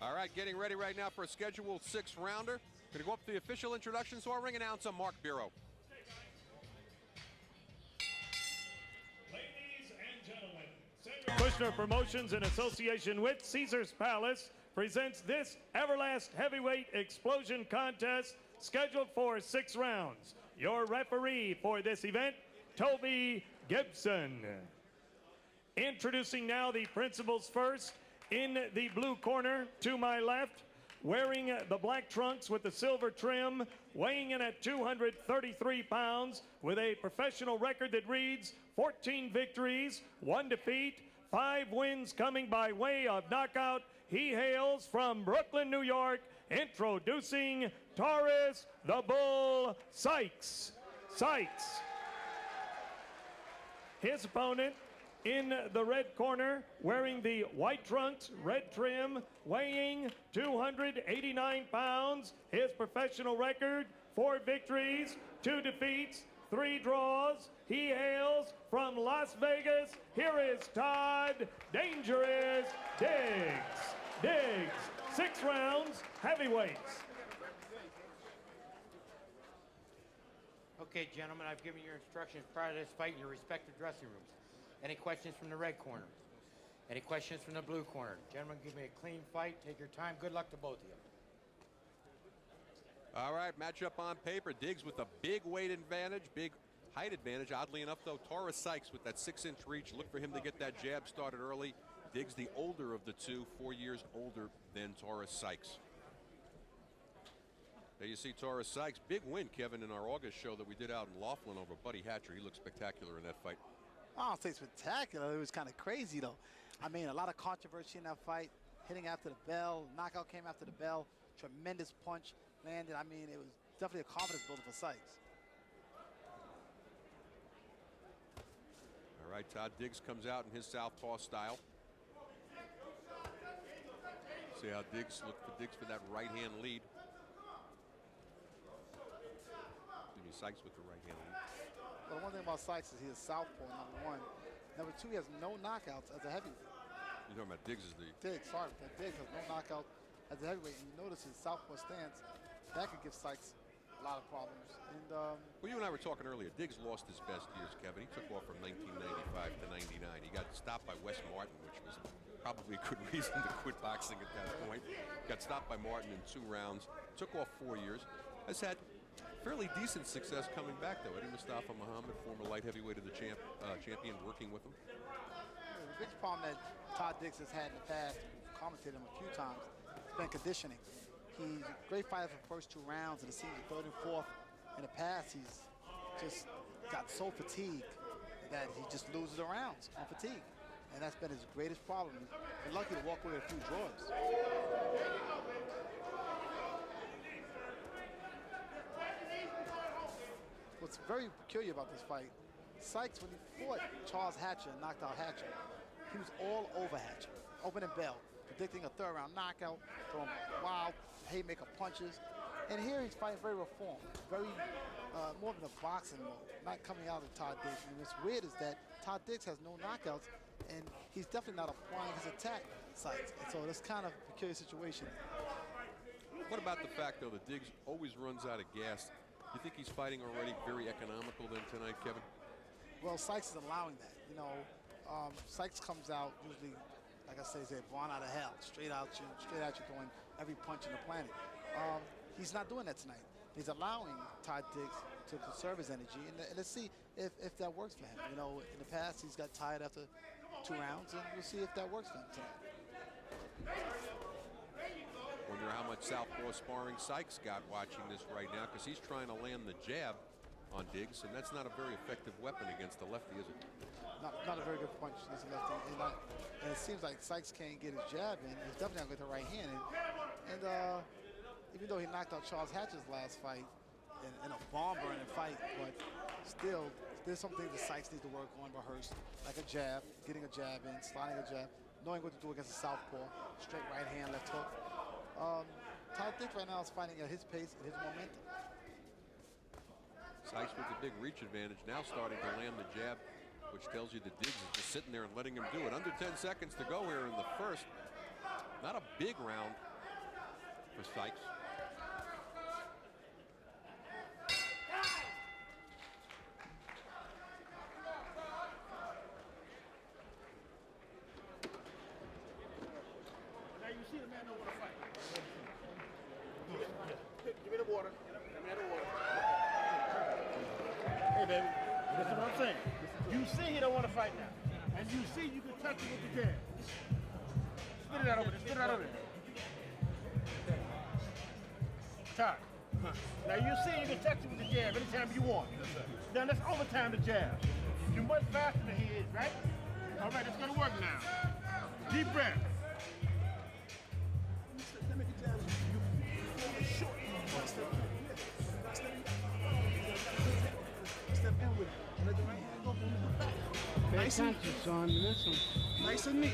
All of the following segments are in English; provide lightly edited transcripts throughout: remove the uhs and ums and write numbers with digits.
All right, getting ready right now for a scheduled 6-rounder. Going to go up to the official introductions to our ring announcer, Mark Bureau. Ladies and gentlemen, Kushner Promotions in association with Caesar's Palace presents this Everlast Heavyweight Explosion Contest scheduled for 6 rounds. Your referee for this event, Toby Gibson. Introducing now the principals first. In the blue corner to my left, wearing the black trunks with the silver trim, weighing in at 233 pounds with a professional record that reads 14 victories, 1 defeat, 5 wins coming by way of knockout. He hails from Brooklyn, New York, introducing Taurus the Bull Sykes. Sykes. His opponent in the red corner, wearing the white trunks, red trim, weighing 289 pounds. His professional record, 4 victories, 2 defeats, 3 draws. He hails from Las Vegas. Here is Todd Dangerous Diggs. Diggs, 6 rounds, heavyweights. Okay, gentlemen, I've given your instructions prior to this fight in your respective dressing rooms. Any questions from the red corner? Any questions from the blue corner? Gentlemen, give me a clean fight. Take your time. Good luck to both of you. All right, matchup on paper. Diggs with a big weight advantage, big height advantage. Oddly enough, though, Taurus Sykes with that 6-inch reach. Look for him to get that jab started early. Diggs, the older of the two, 4 years older than Taurus Sykes. There you see Taurus Sykes. Big win, Kevin, in our August show that we did out in Laughlin over Buddy Hatcher. He looked spectacular in that fight. I don't say spectacular. It was kind of crazy, though. I mean, a lot of controversy in that fight. Hitting after the bell. Knockout came after the bell. Tremendous punch landed. I mean, it was definitely a confidence builder for Sykes. All right, Todd Diggs comes out in his southpaw style. See how Diggs, look for Diggs for that right-hand lead. Give me Sykes with the right-hand lead. Well, the one thing about Sykes is he's a southpaw, #1. #2, he has no knockouts as a heavyweight. You're talking about Diggs as the... Diggs, sorry. Diggs has no knockout as a heavyweight. And you notice his southpaw stance. That could give Sykes a lot of problems. And well, you and I were talking earlier. Diggs lost his best years, Kevin. He took off from 1995 to 99. He got stopped by Wes Martin, which was probably a good reason to quit boxing at that point. Got stopped by Martin in 2 rounds. Took off 4 years. Has had fairly decent success coming back, though. Eddie Mustafa Muhammad, former light heavyweight of the champion, working with him. The biggest problem that Todd Diggs has had in the past, we've commented him a few times, has been conditioning. He's a great fighter for the first 2 rounds, and it seems the 3rd and 4th. In the past, he's just got so fatigued that he just loses the rounds on fatigue. And that's been his greatest problem. He's lucky to walk away with a few draws. What's very peculiar about this fight, Sykes, when he fought Charles Hatcher and knocked out Hatcher, he was all over Hatcher, opening bell, predicting a 3rd round knockout, throwing wild haymaker punches. And here he's fighting very reformed, very more than a boxing mode, not coming out of Todd Diggs. And what's weird is that Todd Diggs has no knockouts, and he's definitely not applying his attack, Sykes. And so it's kind of a peculiar situation. What about the fact, though, that Diggs always runs out of gas? You think he's fighting already very economical then tonight, Kevin? Well, Sykes is allowing that. You know, Sykes comes out usually, like I say, born out of hell, straight at you, throwing every punch on the planet. He's not doing that tonight. He's allowing Todd Diggs to conserve his energy, and let's see if that works for him. You know, in the past, he's got tired after 2 rounds, and we'll see if that works for him tonight. Wonder how much southpaw sparring Sykes got watching this right now, because he's trying to land the jab on Diggs, and that's not a very effective weapon against the lefty, is it? Not a very good punch against the lefty. And it seems like Sykes can't get his jab in. He's definitely not with the right hand. And even though he knocked out Charles Hatcher's last fight in a bomb-burning fight, but still, there's some things that Sykes needs to work on, rehearse, like a jab, getting a jab in, sliding a jab, knowing what to do against a southpaw, straight right hand, left hook. Todd Diggs right now is fighting at his pace and his momentum. Sykes with a big reach advantage, now starting to land the jab, which tells you that Diggs is just sitting there and letting him do it. Under 10 seconds to go here in the first. Not a big round for Sykes. Now you see the man don't want to fight. Give me the water. Give me the water. Hey, baby. Listen what I'm saying. You see he don't want to fight now. And you see you can touch him with the jab. Spit it out over there. Spit it out over there. Todd. Now you see you can touch him with the jab anytime you want. Now let's overtime the jab. You're much faster than he is, right? All right, it's going to work now. Deep breath. Step in with it. Let the right hand go through the back. Nice and on this one. Nice and neat.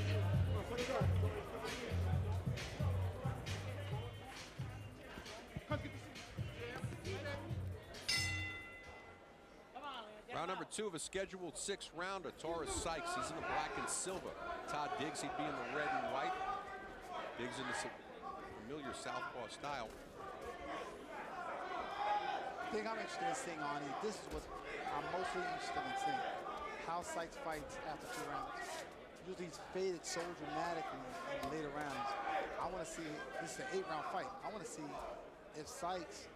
Round number 2 of a scheduled 6th rounder. Taurus Sykes, he's in the black and silver. Todd Diggs, he'd be in the red and white. Diggs in the familiar southpaw style. The thing I'm interested in seeing, Arnie, this is what I'm mostly interested in seeing. How Sykes fights after 2 rounds. Usually he's faded so dramatically in the later rounds. I want to see, this is an 8-round fight. I want to see if Sykes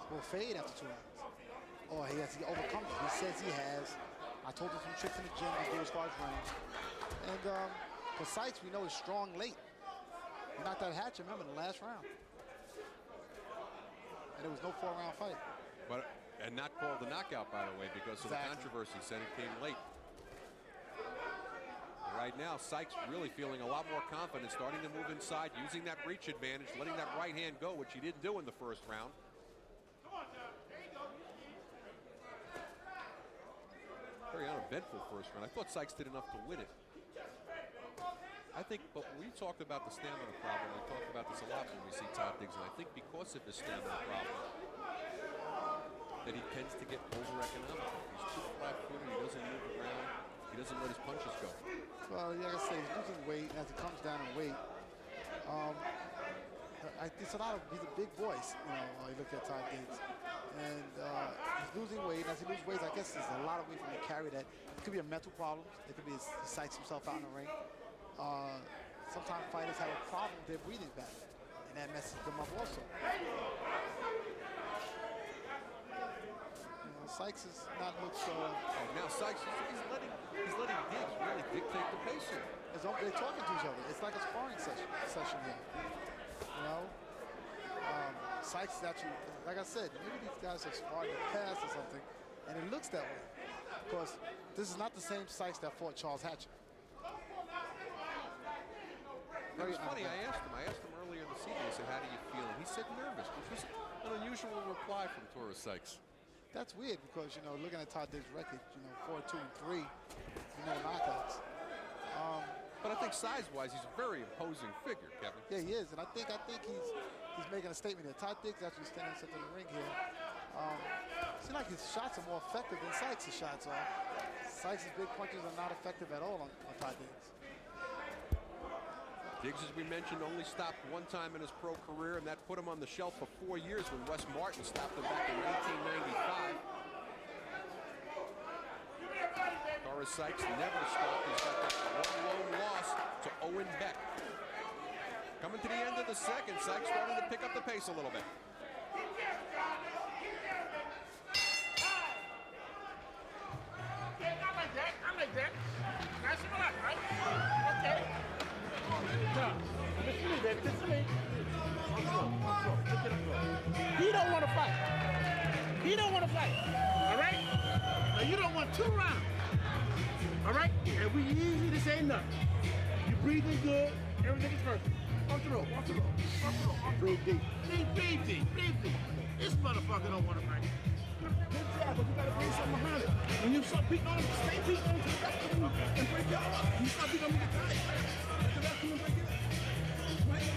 will fade after 2 rounds. Or he overcome it. He says he has. I told him some tricks in the gym to do as far as running. And for Sykes, we know he's strong late. He knocked out Hatcher, remember, in the last round. And it was no 4-round fight. And not called the knockout, by the way, because of the controversy. Said it came late. Right now, Sykes really feeling a lot more confident, starting to move inside, using that reach advantage, letting that right hand go, which he didn't do in the first round. Very uneventful first round. I thought Sykes did enough to win it. I think, but we talked about the stamina problem. We talked about this a lot when we see Todd Diggs, and I think because of his stamina problem, that he tends to get over-economical. He's too flat-footed. He doesn't move around. He doesn't let his punches go. Well, like I say, he's losing weight, and as he comes down in weight, it's a lot of, he's a big voice, you know, you look at Todd Diggs. And he's losing weight, and as he loses weight, I guess there's a lot of weight for him to carry that. It could be a mental problem. It could be he psychs himself out in the ring. Sometimes fighters have a problem with their breathing pattern, and that messes them up also. You know, Sykes is not looked so. Now Sykes, he's letting Diggs really dictate the pace here. They're talking to each other. It's like a sparring session here. You know, Sykes is actually, like I said, maybe these guys are sparring in the past or something, and it looks that way. Because this is not the same Sykes that fought Charles Hatcher. It was funny, I asked him earlier in the season, I said, how do you feel? And he said nervous, which was an unusual reply from Taurus Sykes. That's weird because, you know, looking at Todd Diggs' record, you know, 4-2-3, no knockouts. But I think size-wise, he's a very imposing figure, Kevin. Yeah, he is, and I think he's making a statement here. Todd Diggs actually standing center in the ring here. Seems like his shots are more effective than Sykes' shots are. Sykes' big punches are not effective at all on Todd Diggs. Diggs, as we mentioned, only stopped one time in his pro career, and that put him on the shelf for 4 years when Wes Martin stopped him back in 1995. Taurus Sykes never stopped. He's got that one lone loss to Owen Beck. Coming to the end of the second, Sykes starting to pick up the pace a little bit. I like that. Nice and relaxed, right? Okay. Listen to me, baby. Listen to me. He don't want to fight. He don't want to fight. All right? Now, you don't want 2 rounds. All right? And we easy to say nothing. You breathing good. Everything is perfect. Off the rope. Off the rope. Off the rope. Breathe deep. Breathe deep. Breathe deep. This motherfucker don't want to fight. Good job, but you gotta bring something behind it. When you start beating on him, stay beating on him to the rest of him and break it up. When you start beating on him, get tired. Get the rest of him and break it up. Right?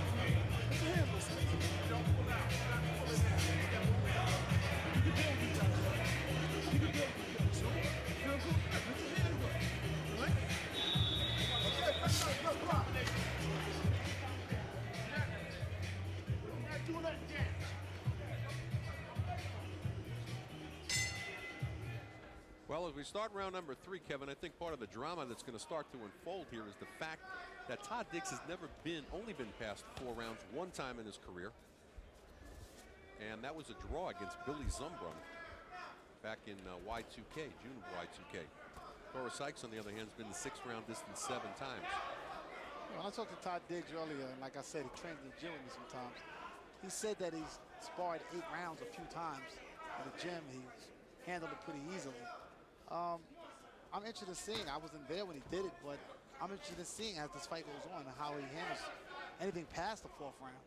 Put your hands on something. Don't pull out. You can do it. You can do it. Feel good? Put your hands up. Right? Okay, come on. as we start round number 3, Kevin, I think part of the drama that's going to start to unfold here is the fact that Todd Diggs has only been past 4 rounds one time in his career. And that was a draw against Billy Zumbrum back in Y2K, June of Y2K. Taurus Sykes, on the other hand, has been the 6th round distance 7 times. When I talked to Todd Diggs earlier, and like I said, he trains in the gym with me sometimes. He said that he's sparred 8 rounds a few times in the gym. He's handled it pretty easily. I'm interested in seeing. I wasn't there when he did it, but I'm interested in seeing as this fight goes on and how he handles anything past the 4th round.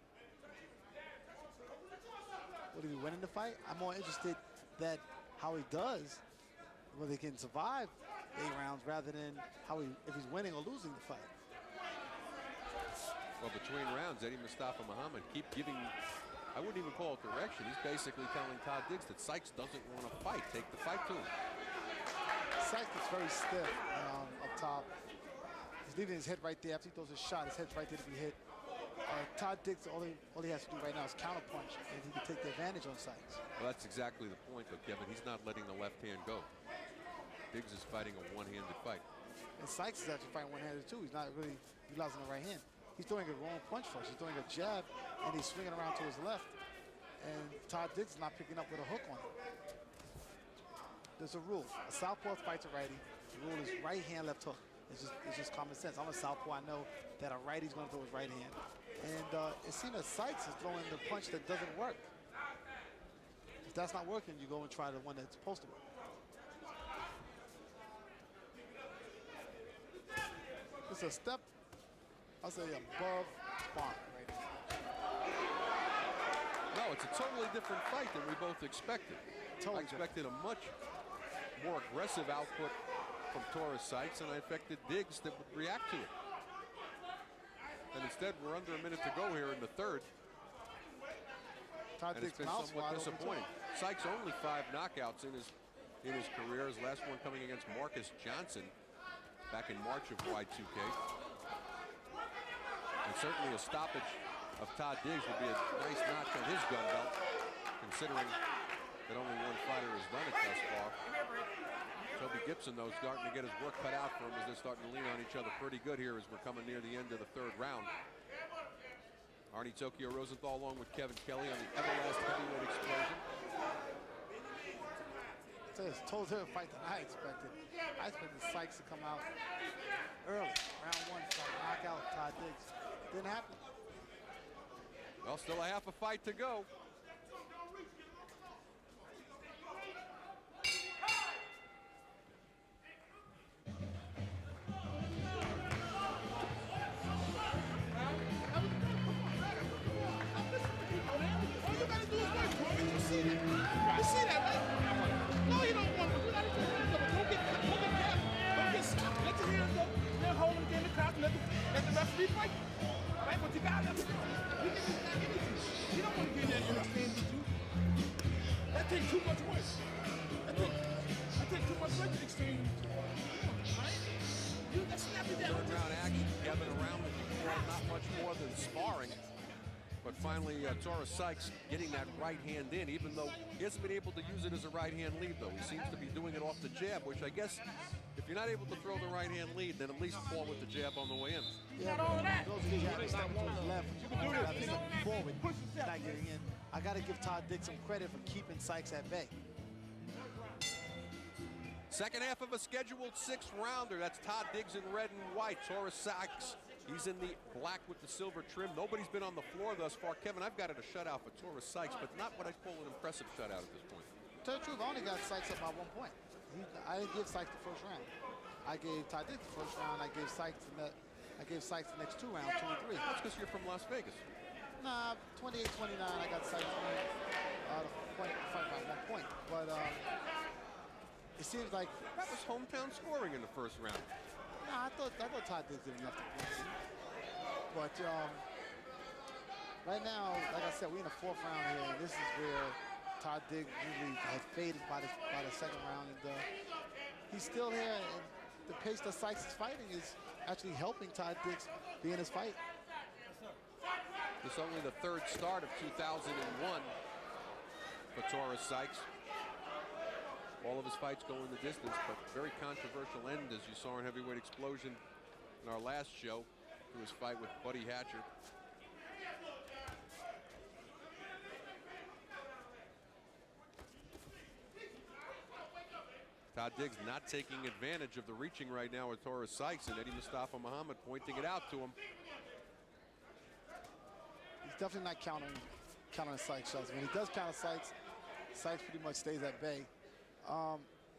Will he be winning the fight? I'm more interested that how he does, whether he can survive 8 rounds rather than if he's winning or losing the fight. Well, between rounds, Eddie Mustafa Muhammad keep giving, I wouldn't even call it direction. He's basically telling Todd Diggs that Sykes doesn't want to fight. Take the fight to him. Sykes is very stiff up top. He's leaving his head right there. After he throws his shot, his head's right there to be hit. Todd Diggs, all he has to do right now is counterpunch, and he can take the advantage on Sykes. Well, that's exactly the point, though, Kevin. He's not letting the left hand go. Diggs is fighting a one-handed fight. And Sykes is actually fighting one-handed, too. He's not really utilizing the right hand. He's throwing a wrong punch first. He's throwing a jab, and he's swinging around to his left. And Todd Diggs is not picking up with a hook on it. There's a rule. A southpaw fights a righty. The rule is right hand, left hook. It's just common sense. I'm a southpaw. I know that a righty's going to throw his right hand. And it seems that Sykes is throwing the punch that doesn't work. If that's not working, you go and try the one that's supposed to work. It's a step, I'll say, above sparring right now. No, it's a totally different fight than we both expected. Totally I expected a much more aggressive output from Taurus Sykes, and I expected Diggs that would react to it. And instead, we're under a minute to go here in the 3rd. Todd And it's Diggs been somewhat disappointing. Sykes only 5 knockouts in his career. His last one coming against Marcus Johnson back in March of Y2K. And certainly a stoppage of Todd Diggs would be a nice notch on his gun belt, considering that only one fighter has done it thus far. Toby Gibson, though, starting to get his work cut out for him as they're starting to lean on each other pretty good here as we're coming near the end of the 3rd round. Arnie Tokyo Rosenthal along with Kevin Kelly on the Everlast heavyweight explosion. So it's a totally different fight than I expected. I expected Sykes to come out early, round 1, try to knock out Todd Diggs. Didn't happen. Well, still a half a fight to go. That takes too much work. That takes too much work to exchange. Let's snap it down. 3rd round action, Kevin, around the floor, not much more than sparring. But finally, Taurus Sykes getting that right hand in, even though he hasn't been able to use it as a right hand lead, though. He seems to be doing it off the jab, which I guess if you're not able to throw the right hand lead, then at least fall with the jab on the way in. Yeah, all of that. Those are jab, stepping to his left, rather than stepping forward, not getting in. I got to give Todd Diggs some credit for keeping Sykes at bay. Second half of a scheduled 6th rounder. That's Todd Diggs in red and white. Taurus Sykes, he's in the black with the silver trim. Nobody's been on the floor thus far. Kevin, I've got it a shutout for Taurus Sykes, but not what I'd call an impressive shutout at this point. To tell the truth, I only got Sykes up by 1 point. I didn't give Sykes the 1st round. I gave Todd Diggs the 1st round. I gave Sykes the next 2 rounds, 2 and 3. That's because you're from Las Vegas. Nah, 28-29, I got Sykes the fight by 1 point. But it seems like That was hometown scoring in the 1st round. nah, I thought Todd Diggs did enough to win. But right now, like I said, we're in the 4th round here, and this is where Todd Diggs usually has faded by the 2nd round, and he's still here. And the pace that Sykes is fighting is actually helping Todd Diggs be in his fight. It's only the 3rd start of 2001 for Taurus Sykes. All of his fights go in the distance, but very controversial end, as you saw in Heavyweight Explosion in our last show, to his fight with Buddy Hatcher. Todd Diggs not taking advantage of the reaching right now with Taurus Sykes, and Eddie Mustafa Muhammad pointing it out to him. He's definitely not countering Sykes shots. When he does counter Sykes, Sykes pretty much stays at bay.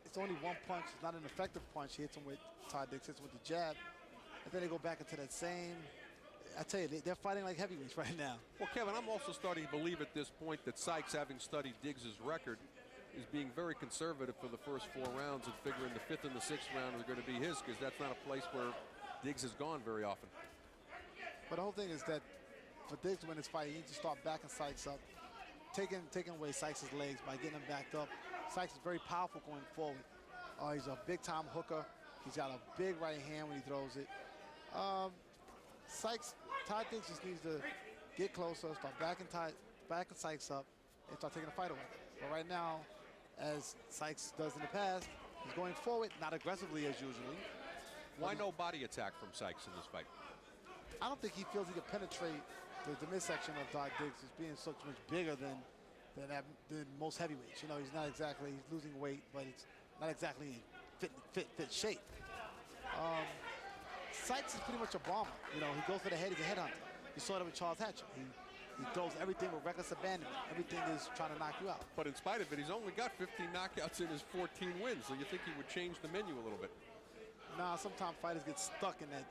It's only one punch. It's not an effective punch. He hits him with, Todd Diggs hits him with the jab. And then they go back into that same, I tell you, they're fighting like heavyweights right now. Well, Kevin, I'm also starting to believe at this point that Sykes, having studied Diggs' record, is being very conservative for the first 4 rounds and figuring the 5th and the 6th round are going to be his, because that's not a place where Diggs has gone very often. But the whole thing is that for Diggs to win this fight, he needs to start backing Sykes up, taking away Sykes' legs by getting him backed up. Sykes is very powerful going forward. He's a big-time hooker. He's got a big right hand when he throws it. Todd Diggs just needs to get closer, start backing Sykes up, and start taking the fight away. But right now, as Sykes does in the past, he's going forward, not aggressively as usually. Why no body attack from Sykes in this fight? I don't think he feels he can penetrate the midsection of Todd Diggs as being so much bigger than most heavyweights. You know, he's losing weight, but it's not exactly in fit shape. Sykes is pretty much a bomber. You know, he goes for the head, he's a headhunter. You saw that with Charles Hatcher. He throws everything with reckless abandonment. Everything is trying to knock you out. But in spite of it, he's only got 15 knockouts in his 14 wins, so you think he would change the menu a little bit? Nah, sometimes fighters get stuck in that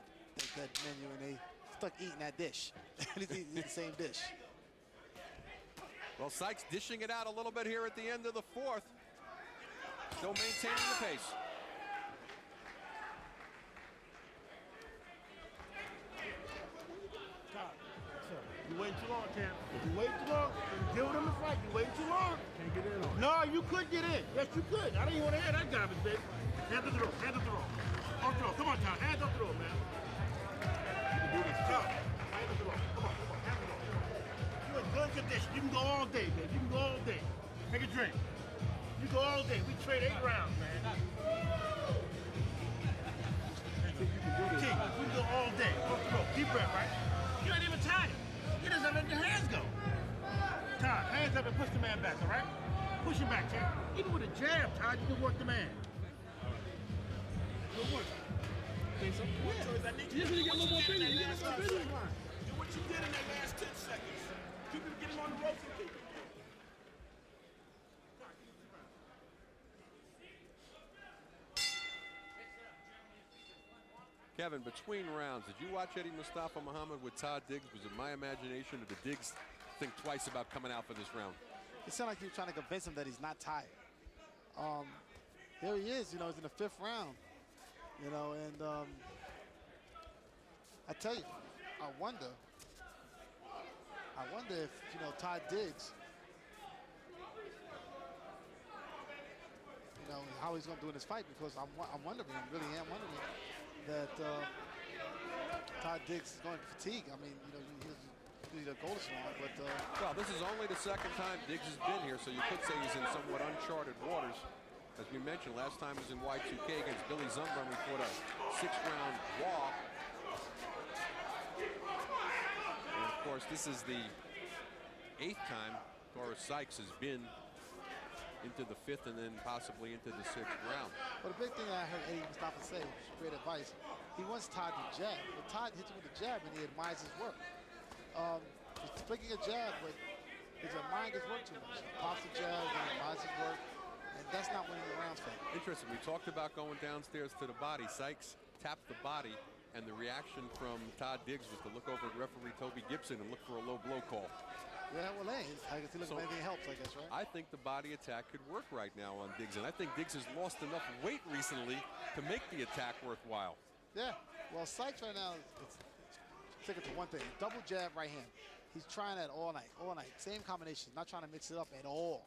menu and they stuck eating that dish. He's eating the same dish. Well, Sykes dishing it out a little bit here at the end of the 4th. Still maintaining the pace. You waiting too long, Cam. If you wait too long, deal with him and fight. You waiting too long. Can't get in on it. No, you could get in. Yes, you could. I didn't even want to hear that garbage, baby. Hands up the rope. Hands up the rope. Up the rope. Come on, Todd. Hands up the rope, man. You can do this. Todd. Hands up the rope. Come on. Hands up the rope. You're in good condition. You can go all day, baby. You can go all day. Take a drink. You go all day. We trade 8 rounds, man. You can go all day. Up the rope. Deep breath, right? You ain't even tired. You just let your hands go. Todd, hands up and push the man back, all right? Push him back, Chad. Even with a jab, Todd, you can work the man. Good work. Think so? Yeah. You just need to get a little more business. You get a little more business line. Do what you did in that last 10 seconds. Keep him, get him on the ropes and keep him. Kevin, between rounds, did you watch Eddie Mustafa Muhammad with Todd Diggs? Was it my imagination, or did Diggs think twice about coming out for this round? It sounded like he was trying to convince him that he's not tired. There he is, you know, he's in the 5th round. You know, and I tell you, I wonder if, you know, Todd Diggs, you know, how he's going to do in this fight, because I'm wondering, I really am wondering that Todd Diggs is going to fatigue. I mean, you know, he's a goal long, but... Well, this is only the 2nd time Diggs has been here, so you could say he's in somewhat uncharted waters. As we mentioned, last time he was in Y2K against Billy Zumba, and we fought a 6-round walk. And of course, this is the 8th time Taurus Sykes has been into the 5th and then possibly into the 6th round. But the big thing I heard Eddie Mustafa say, which is great advice, he wants Todd to jab. But Todd hits him with a jab and he admires his work. He's flicking a jab, but he's admiring his work too much. He pops the jab and he admires his work, and that's not winning the rounds for him. Interesting. We talked about going downstairs to the body. Sykes tapped the body, and the reaction from Todd Diggs was to look over at referee Toby Gibson and look for a low blow call. Yeah, well, hey, I guess he looks if anything helps, I guess, right? I think the body attack could work right now on Diggs, and I think Diggs has lost enough weight recently to make the attack worthwhile. Yeah, well, Sykes right now is sticking to one thing, double jab right hand. He's trying that all night. Same combination, not trying to mix it up at all.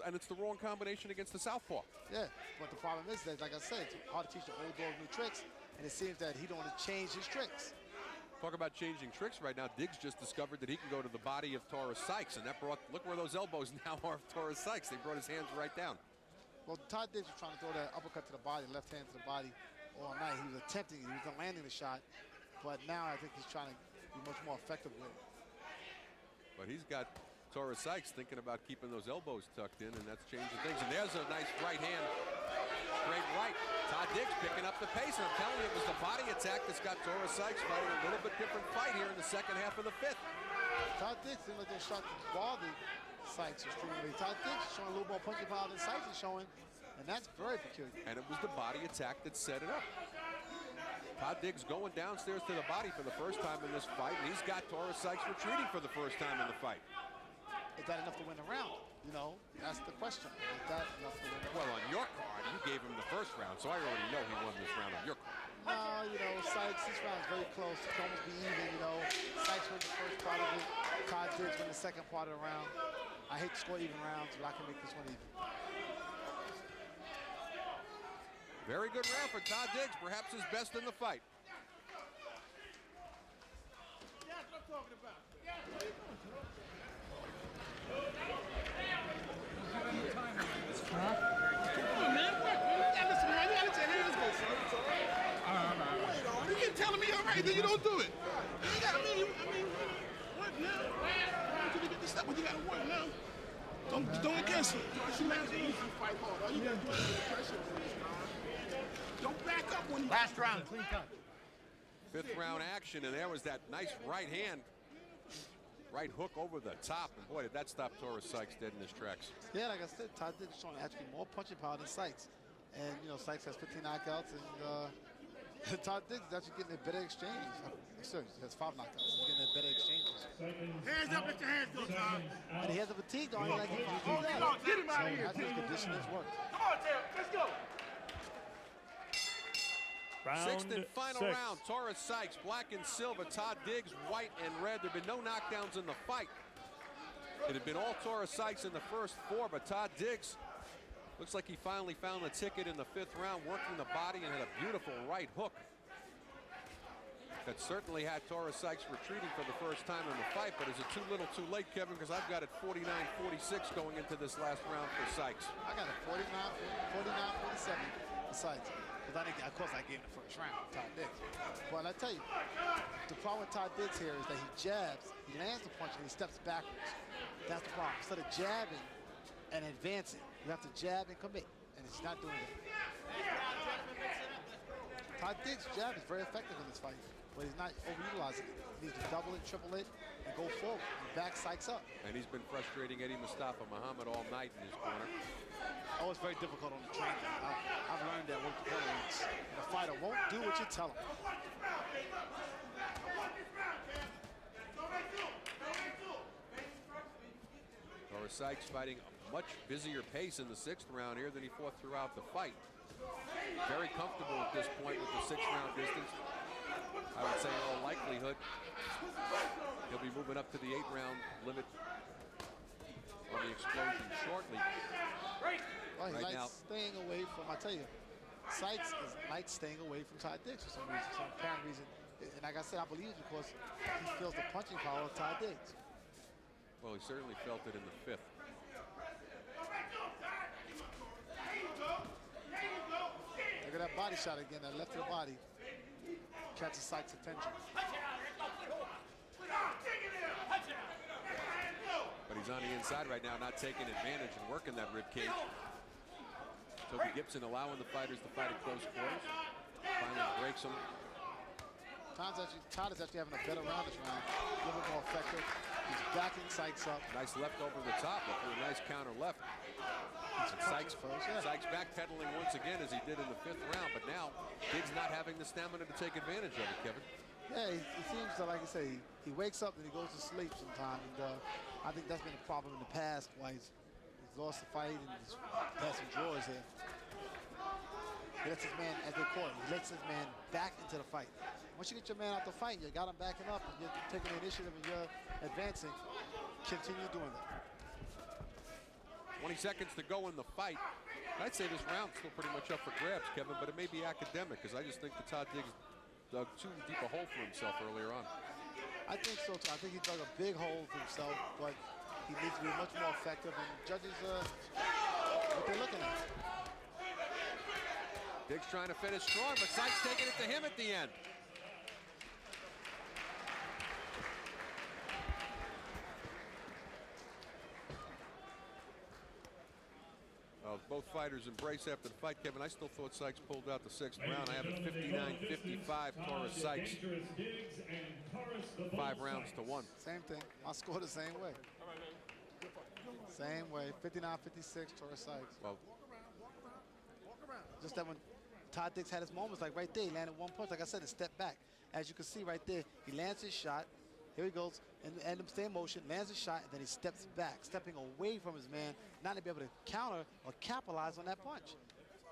And it's the wrong combination against the southpaw. Yeah, but the problem is that, like I said, it's hard to teach the old dog new tricks, and it seems that he don't want to change his tricks. Talk about changing tricks right now. Diggs just discovered that he can go to the body of Taurus Sykes, and that brought, look where those elbows now are of Taurus Sykes. They brought his hands right down. Well, Todd Diggs was trying to throw that uppercut to the body, left hand to the body all night. He was attempting it. He was landing the shot. But now I think he's trying to be much more effective with it. But he's got Taurus Sykes thinking about keeping those elbows tucked in, and that's changing things. And there's a nice right hand, straight right. Todd Diggs picking up the pace, and I'm telling you, it was the body attack that's got Taurus Sykes fighting a little bit different fight here in the second half of the fifth. Todd Diggs seemed like they shot to bother Sykes extremely. Todd Diggs is showing a little more punching power than Sykes is showing, and that's very peculiar. And it was the body attack that set it up. Todd Diggs going downstairs to the body for the first time in this fight, and he's got Taurus Sykes retreating for the first time in the fight. Is that enough to win the round? You know, that's the question. Is that enough to win the round? Well, on your card, you gave him the first round, so I already know he won this round on your card. No, you know, Sykes, this round's very close. It can almost be even, you know. Sykes wins the first part of it. Todd Diggs win the second part of the round. I hate to score even rounds, but I can make this one even. Very good round for Todd Diggs, perhaps his best in the fight. That's what I'm talking about. Come on, man. What? You gotta listen, man. You gotta tell me. Let's go, son. Wait on. You keep telling me all right, then you don't do it. You gotta work now. Until you get this step, but you gotta work now. Don't cancel. It's your last easy fight hard. All you gotta do is put pressure on this, man. Don't back up when you... Last round, clean cut. Fifth round action, and there was that nice right hand. Right hook over the top, and boy, did that stop Taurus Sykes dead in his tracks. Yeah, like I said, Todd Diggs is showing actually more punching power than Sykes. And, you know, Sykes has 15 knockouts, and Todd Diggs is actually getting a better exchanges. Sorry, he has 5 knockouts. He's getting a better exchanges. Hands up, let your hands go, Todd. And he has a fatigue on him like he can do that. Come on, get him out of here. So his conditioning has worked. Come on, Taylor, let's go. Round Sixth and final 6. round, Taurus Sykes, black and silver, Todd Diggs, white and red. There have been no knockdowns in the fight. It had been all Taurus Sykes in the first 4, but Todd Diggs looks like he finally found the ticket in the 5th round, working the body and had a beautiful right hook. That certainly had Taurus Sykes retreating for the first time in the fight, but is it too little too late, Kevin? Because I've got it 49-46 going into this last round for Sykes. I got a 49-47 for Sykes. Because I think, of course, I gave him the first round, Todd Diggs. But I tell you, the problem with Todd Diggs here is that he jabs, he lands the punch, and he steps backwards. That's the problem. Instead of jabbing and advancing, you have to jab and commit, and it's not doing it. Todd Diggs' jab is very effective in this fight, but he's not overutilizing it. He needs to double it, triple it, and go forward and back Sykes up. And he's been frustrating Eddie Mustafa Muhammad all night in his corner. Oh, it's very difficult on the training. I've learned that with the corner. The fighter won't do what you tell him. Taurus Sykes fighting a much busier pace in the 6th round here than he fought throughout the fight. Very comfortable at this point with the 6th round distance. I would say in all likelihood, he'll be moving up to the 8th round limit on the explosion shortly. Well, he Right likes now. staying away from, I tell you, Sykes likes staying away from Todd Diggs for some reason, some apparent reason. And like I said, I believe it's because he feels the punching power of Todd Diggs. Well, he certainly felt it in the 5th. Look at that body shot again, that left to the body. Catches Sykes' attention. But he's on the inside right now, not taking advantage and working that rib cage. Toby Gibson allowing the fighters to fight at close quarters. Finally breaks them. Todd is actually having a better round this round. A little bit more effective. He's backing Sykes up. Nice left over the top after a nice counter left. Sykes first, yeah. Sykes backpedaling once again as he did in the 5th round, but now Diggs not having the stamina to take advantage of it, Kevin. Yeah, he seems to, like you say, he wakes up and he goes to sleep sometime. And I think that's been a problem in the past why he's lost the fight and he's had some draws here. He lets his man, as they call it, he lets his man back into the fight. Once you get your man out the fight, you got him backing up and you're taking the initiative and you're advancing, continue doing that. 20 seconds to go in the fight. I'd say this round's still pretty much up for grabs, Kevin, but it may be academic because I just think that Todd Diggs dug too deep a hole for himself earlier on. I think so too. I think he dug a big hole for himself, but he needs to be much more effective. And judges, what they're looking at. Diggs trying to finish strong, but Sykes taking it to him at the end. Well, both fighters embrace after the fight, Kevin. I still thought Sykes pulled out the 6th round. I have it 59-55, Taurus Sykes. 5 rounds to 1. Same thing. I scored the same way. Same way. 59-56, Taurus Sykes. Well, just that when Todd Diggs had his moments, like right there, he landed one punch. Like I said, a step back. As you can see right there, he lands his shot. Here he goes, and stay in motion, lands a shot, and then he steps back, stepping away from his man, not to be able to counter or capitalize on that punch.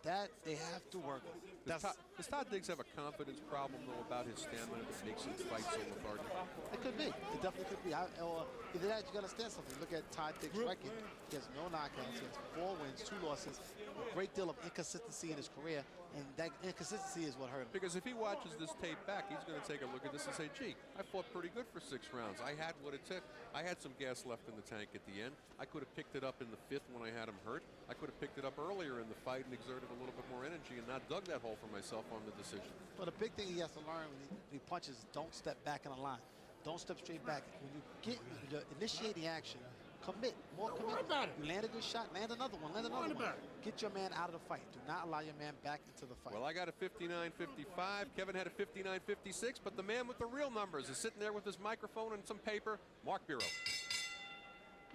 That they have to work on. Does Todd Diggs have a confidence problem, though, about his stamina that makes him fight so lethargic? It could be. It definitely could be. Either that, you got to understand something. Look at Todd Diggs' record. He has no knockouts. He has 4 wins, 2 losses, a great deal of inconsistency in his career, and that inconsistency is what hurt him. Because if he watches this tape back, he's going to take a look at this and say, gee, I fought pretty good for 6 rounds. I had what it took. I had some gas left in the tank at the end. I could have picked it up in the 5th when I had him hurt. I could have picked it up earlier in the fight and exerted a little bit more energy and not dug that hole for myself on the decision. But the big thing he has to learn when he punches, don't step back in the line. Don't step straight back. When you initiate the action, commit, more commitment. You land a good shot, land another one, land another one. Get your man out of the fight. Do not allow your man back into the fight. Well, I got a 59-55. Kevin had a 59-56, but the man with the real numbers is sitting there with his microphone and some paper. Mark Bureau.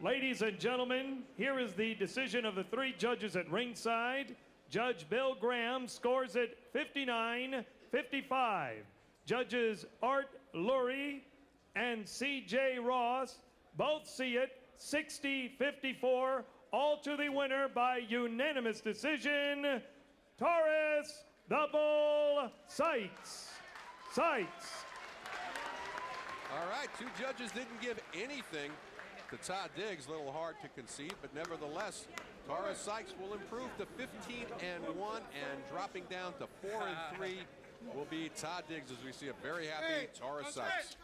Ladies and gentlemen, here is the decision of the 3 judges at ringside. Judge Bill Graham scores it 59-55. Judges Art Lurie and C.J. Ross both see it 60-54. All to the winner by unanimous decision, Taurus the Bull Sykes. Sykes. All right, 2 judges didn't give anything to Todd Diggs. A little hard to concede, but nevertheless, Taurus Sykes will improve to 15-1, and dropping down to 4-3 will be Todd Diggs, as we see a very happy Taurus Sykes.